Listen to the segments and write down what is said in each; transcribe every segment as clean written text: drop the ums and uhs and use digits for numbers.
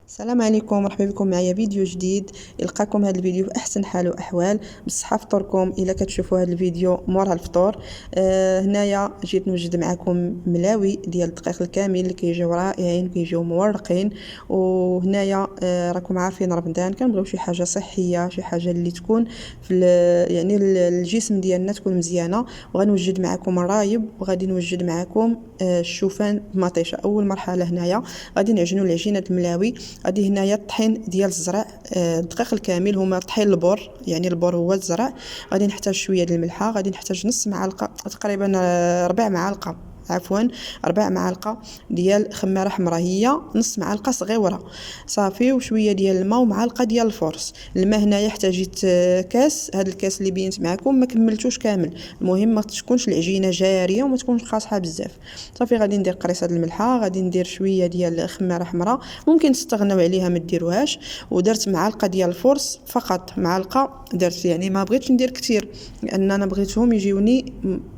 السلام عليكم، مرحبا بكم معايا فيديو جديد. يلقاكم هذا الفيديو في احسن حال واحوال. بالصحه فطوركم الا كتشوفوا هذا الفيديو مورها الفطور. هنايا جيت نوجد معكم ملاوي ديال الدقيق الكامل اللي كيجيو رائعين كيجيو مورقين. وهنايا راكم عارفين رمضان كنبغيو شي حاجه صحيه، شي حاجه اللي تكون في يعني الجسم ديالنا تكون مزيانه. وغنوجد معكم الرايب وغادي نوجد معكم الشوفان بمطيشه. اول مرحله هنايا غادي نعجنوا العجينه الملاوي. غادي هنايا الطحين ديال الزرع، الدقيق الكامل هما طحين البر، يعني البر هو الزرع. غادي نحتاج شويه ديال الملحه، غادي نحتاج نص معلقه تقريبا، ربع معلقه عفوا 4 معالق ديال خماره حمراء، هي نص معلقه صغيره صافي، وشويه ديال الماء ومعلقه ديال الفورص. الماء هنايا احتاجيت كاس، هذا الكاس اللي بينت معكم ما كملتوش كامل، المهم ما تكونش العجينه جاريه وما تكونش قاصحه بزاف. صافي غادي ندير قريصه الملحه، غادي ندير شويه ديال خماره حمراء، ممكن تستغناو عليها ما ديروهاش، ودرت معلقه ديال الفورص فقط، معلقه درت، يعني ما بغيتش ندير كثير لان انا بغيتهم يجيوني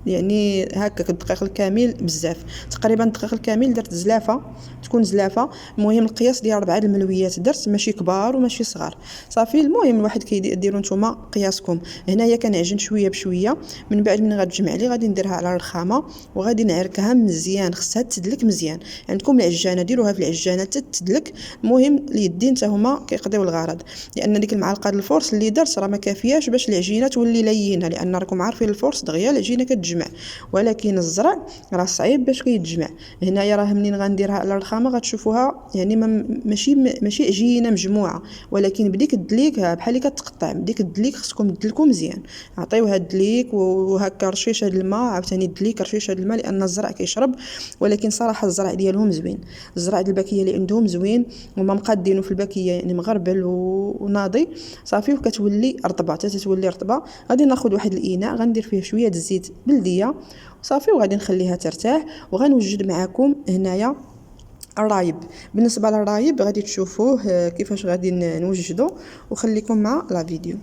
يعني هكاك الدقيق الكامل بزاف. تقريبا الدقيق الكامل درت زلافه، تكون زلافه. المهم القياس ديال 4 الملويات درت، ماشي كبار وماشي صغار. صافي المهم الواحد كيديروا نتوما قياسكم. هنايا كنعجن شويه بشويه، من بعد من غتجمع لي غادي نديرها على الرخامه وغادي نعركها مزيان، خصها تدلك مزيان. عندكم العجانه ديروها في العجانه حتى تدلك. المهم اليدين حتى هما كيقضيو الغرض، لان ديك المعلقه ديال الفورس اللي درت راه ما كافياش باش العجينه تولي لينه، لان راكم عارفين الفورس دغيا العجينه كتجمع، ولكن الزرع راه صعيب باش كيتجمع. هنايا راه منين غنديرها على الرخامه غتشوفوها يعني ماشي عجينه مجموعه، ولكن بديك الدليك بحال اللي كتقطع، بديك الدليك خصكم تدلكوا مزيان. عطيوها الدليك وهكا رشيشه الماء، عاوتاني الدليك رشيشه الماء، لان الزرع كيشرب. ولكن صراحه الزرع ديالهم زوين، الزرع ديال الباكيه اللي عندهم زوين، وما مقادينه في الباكيه يعني مغربل وناضي صافي، وكتولي رطبه حتى تولي رطبه. غادي ناخذ واحد الاناء غندير فيه شويه الزيت بلديه صافي، وغادي نخليها ترتاح. وغنوجد معكم هنايا الرايب. بالنسبه للرايب غادي تشوفوه كيفاش غادي نوجدو، وخليكم مع لا فيديو.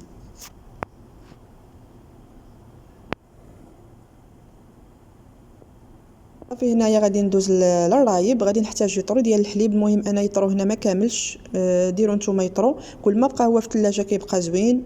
صافي هنايا غادي ندوز للرايب. غادي نحتاج يطرو ديال الحليب، المهم انا يطرو هنا ما كاملش، ديروا نتوما يطرو كل ما بقى هو في الثلاجه كيبقى زوين.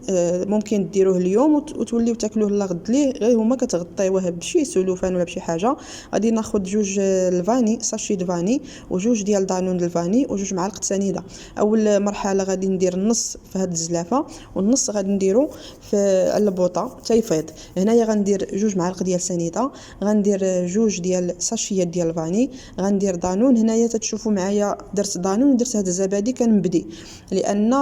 ممكن ديروه اليوم وتوليو تاكلوه لا غد ليه، غير هما كتغطيوه بشي سلوفان ولا بشي حاجه. غادي ناخذ جوج الفاني، ساشي د فاني، وجوج ديال دانون الفاني، وجوج معالق سنيده. اول مرحله غادي ندير النص في هاد الزلافه، والنص غادي نديرو في على البوطه تيفيض. هنايا غندير جوج معالق ديال سنيده، غندير جوج ديال ساشيات ديال الفاني، غندير دانون. هنايا تتشوفوا معايا درت دانون ودرت هذا الزبادي كنبدي، لان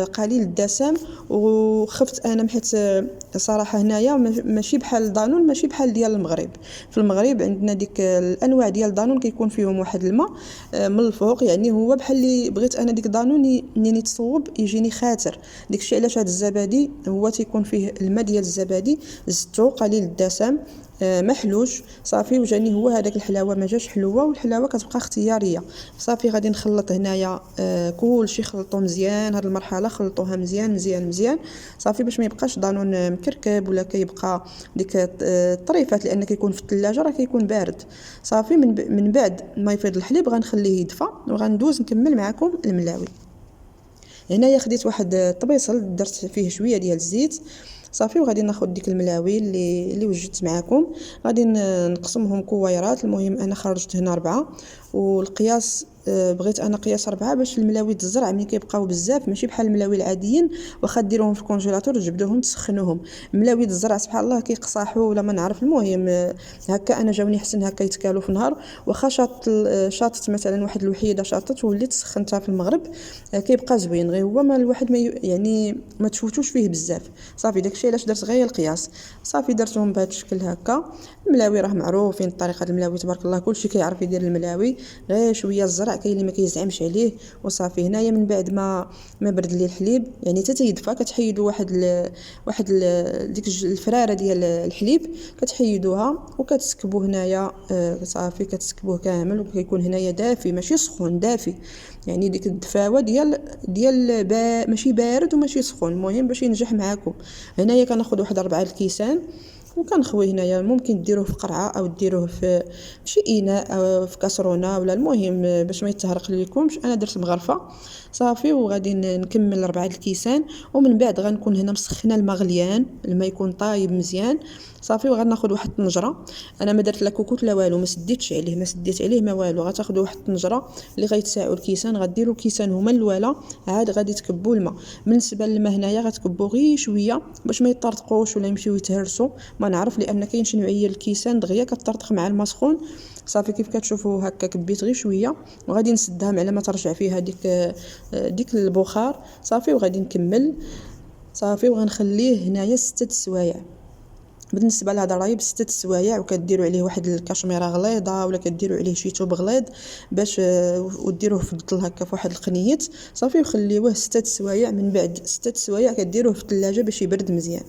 قليل الدسم وخفت انا، حيت صراحه هنايا ماشي بحال دانون، ماشي بحال ديال المغرب. في المغرب عندنا ديك الانواع ديال دانون كيكون فيهم واحد الماء من الفوق، يعني هو بحال اللي بغيت انا ديك دانون منين يتصوب يجيني خاتر. داكشي علاش هذا الزبادي هو تيكون فيه الماء ديال الزبادي، زدتو قليل الدسم محلوش صافي، وجاني هو هذاك الحلاوه ما جاش حلوه، والحلاوه كتبقى اختياريه. صافي غادي نخلط هنايا كلشي، خلطو مزيان. هاد المرحله خلطوها مزيان مزيان مزيان صافي، باش ما يبقاش دانون مكركب ولا كيبقى ديك الطريفات، لان كيكون في الثلاجه راه كيكون بارد. صافي من بعد ما يفيض الحليب غنخليه يدفى، وغندوز نكمل معكم الملاوي. هنايا خديت واحد الطبيصل درت فيه شويه ديال الزيت صافي، وغادي ناخذ ديك الملاوي اللي وجدت معكم، غادي نقسمهم كويرات. المهم انا خرجت هنا 4، والقياس بغيت انا قياس 4 باش الملاوي الزرع ملي كيبقاو بزاف ماشي بحال الملاوي العاديين واخا ديروهم في الكونجيلاتور وتجبدوهم تسخنوهم. ملاوي الزرع سبحان الله كيقصاحوا ولا ما نعرف. المهم هكا انا جاوني حسن هكا يتكالوا في نهار، واخا شاطت مثلا واحد الوحيده شاطت وليت سخنتها في المغرب كيبقى زوين، غير هو ما الواحد ما يعني ما تفوتوش فيه بزاف. صافي داكشي علاش درت غير القياس. صافي درتهم بهذا الشكل هكا. الملاوي راه معروفين طريقه الملاوي تبارك الله، كلشي كيعرف يدير الملاوي، غير شويه الزرع كاين اللي ما كيزعمش عليه. وصافي هنايا من بعد ما برد لي الحليب يعني حتى تيدفى، كتحيدوا ديك الفراره ديال الحليب كتحيدوها وكتسكبوا هنايا. صافي كتسكبوه كامل، وكيكون هنايا دافي ماشي سخون، دافي يعني ديك الدفاوه ديال ماشي بارد وماشي سخون، المهم باش ينجح معاكم. هنايا كناخذ واحد 4 الكيسان وكنخويه هنايا ممكن ديروه في قرعه او ديروه في شي اناء او في كاسرونه ولا المهم باش ما يتهرق لكمش. انا درت مغرفه صافي، وغادي نكمل 4 الكيسان. ومن بعد غنكون هنا مسخنه الماء غليان، الماء يكون طايب مزيان صافي. وغناخذ واحد الطنجره، انا ما درت لا كوكوط لا والو، ما سديتش عليه ما سديت عليه ما والو. غتاخذوا واحد الطنجره اللي غيتساعوا الكيسان، غديروا الكيسان هما الاولى، عاد غادي تكبوا الماء. بالنسبه للماء هنايا غتكبوا غير شويه باش ما يطرطقوش ولا يمشيو يتهرسوا، ما نعرف لان كاين شي نوعيه الكيسان دغيا كطرطق مع الماء سخون. صافي كيف كتشوفوا هكا كبيت غير شويه، وغادي نسدها على ما ترجع فيها ديك البخار صافي. وغادي نكمل صافي، وغنخليه هنايا 6 السوايع. بالنسبه لهذا الرايب 6 السوايع، وكديروا عليه واحد الكاشميره غليظه ولا كديروا عليه شي توب غليظ باش وديروه في الظل هكا في واحد القنيت صافي، وخليوه 6 السوايع. من بعد 6 السوايع كديروه في الثلاجه باش يبرد مزيان.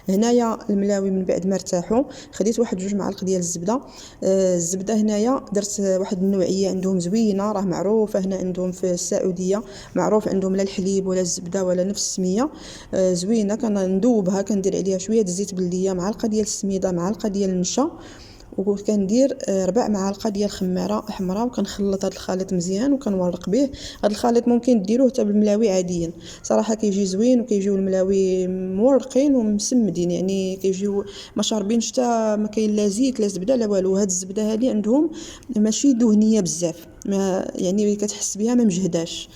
هنايا الملاوي من بعد ما ارتاحوا خديت واحد 2 معالق ديال الزبده. الزبده هنايا درت واحد النوعيه عندهم زوينه، راه معروفه هنا عندهم في السعوديه، معروف عندهم لا الحليب ولا الزبده ولا نفس السميه. زوينه كندوبها، كندير عليها شويه الزيت بلديه، معلقه ديال السميده، معلقه ديال النشا، وكندير 4 معالق ديال خماره حمراء. وكنخلط هذا الخليط مزيان وكنورق به. هذا الخليط ممكن ديروه حتى بالملاوي عاديا صراحه، كيجي زوين وكيجيو الملاوي مورقين ومسمدين، يعني كيجيو ما شاربينش حتى ما كاين لا زيت لا زبده لا والو. هاد الزبده هذه عندهم ماشي دهنيه بزاف، ما يعني كتحس بها ما مجهداش،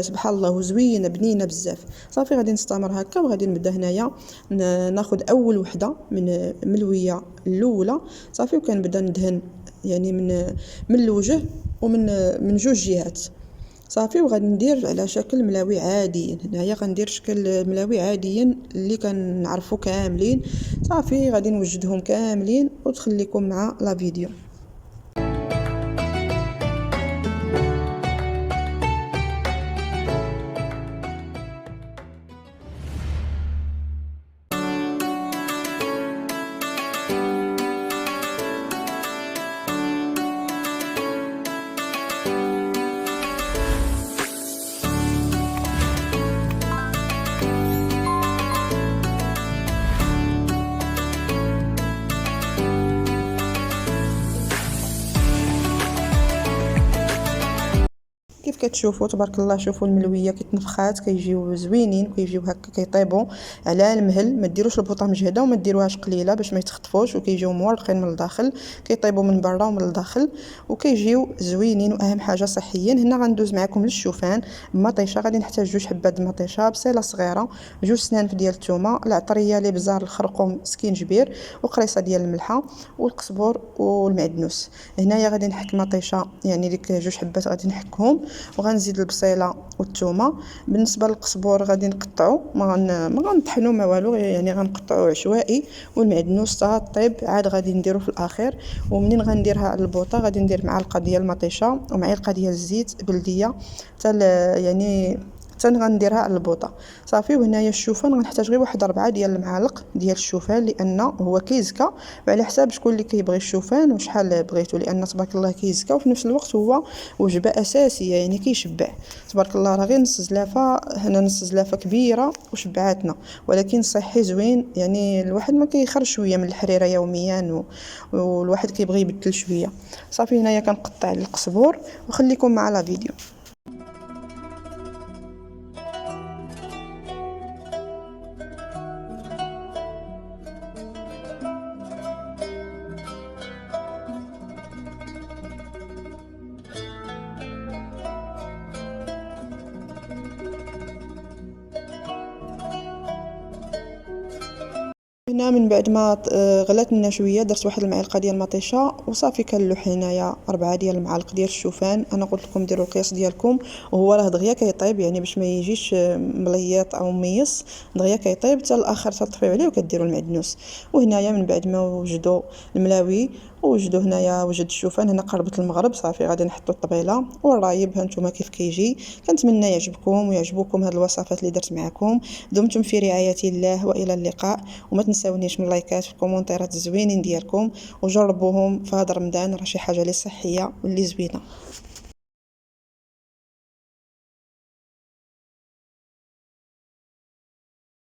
سبحان الله وزوينه بنينه بزاف صافي. غادي نستمر هكا، وغادي نبدا هنايا ناخذ اول وحده من ملويه الاولى صافي، وكنبدا ندهن يعني من الوجه ومن جوج جهات صافي. وغادي ندير على شكل ملاوي عاديين، هنايا غندير شكل ملاوي عاديين اللي كنعرفوا كاملين صافي. غادي نوجدهم كاملين وتخليكم مع لا فيديو. كيف كتشوفوا تبارك الله، شوفوا الملويه كيتنفخات كيجيو زوينين وكيجيو هكا كيطيبوا على المهل. ما ديروش البوطه مجهده وما ديروهاش قليله باش ما يتخطفوش، وكيجيو مورقين من الداخل، كيطيبوا من برا ومن الداخل وكيجيو زوينين واهم حاجه صحيين. هنا غندوز معكم للشوفان بمطيشه. غادي نحتاج 2 حبات المطيشه، بصيله صغيره، 2 سنانف ديال الثومه، العطريه، الابزار، الخرقوم، سكينجبير، وقريصه ديال الملحه والقزبر والمعدنوس. هنايا غادي نحك مطيشه، يعني ديك 2 حبات غادي نحكهم، وغنزيد البصيله والثومه. بالنسبه للقزبور غادي نقطعو، ما غنطحنو ما والو، يعني غنقطعو عشوائي. والمعدنوس تا طيب عاد غادي نديرو في الاخير. ومنين غنديرها على البوطه غادي ندير معلقه ديال المطيشه ومعلقه ديال الزيت بلديه يعني حتى غنديرها على البوطه صافي. وهنايا الشوفان غنحتاج غير واحد 4 ديال المعالق ديال الشوفان، لان هو كيزكى وعلى حساب شكون اللي كيبغي الشوفان وشحال بغيتو، لان تبارك الله كيزكى وفي نفس الوقت هو وجبه اساسيه يعني كيشبع تبارك الله. راه غير نص زلافه، هنا نص زلافه كبيره وشبعاتنا، ولكن صحي زوين، يعني الواحد ما كيخرج شويه من الحريره يوميا والواحد كيبغي يبدل شويه صافي. هنايا كنقطع القزبور وخليكم مع لا فيديو. هنا من بعد ما غلات لنا شويه درت واحد المعلقه ديال المطيشه وصافي. كنلوح هنايا 4 ديال المعالق ديال الشوفان. انا قلت لكم ديروا القياس ديالكم، وهو راه دغيا كيطيب، يعني باش ما يجيش مليط او ميص، دغيا كيطيب حتى الاخر تطفيو عليه وكديروا المعدنوس. وهنايا من بعد ما وجدوا الملاوي ووجدوا هنايا وجد الشوفان، هنا قربت المغرب صافي. غادي نحطوا الطبيله والرايب، هانتوما كيف كيجي. كنتمنى يعجبكم ويعجبوكم هاد الوصفات اللي درت معكم. دمتم في رعايه الله والى اللقاء. وما تنساونيش من اللايكات والكومونتيرات الزوينين ديالكم، وجربوهم في هذا رمضان، راه شي حاجه اللي صحيه واللي زوينه.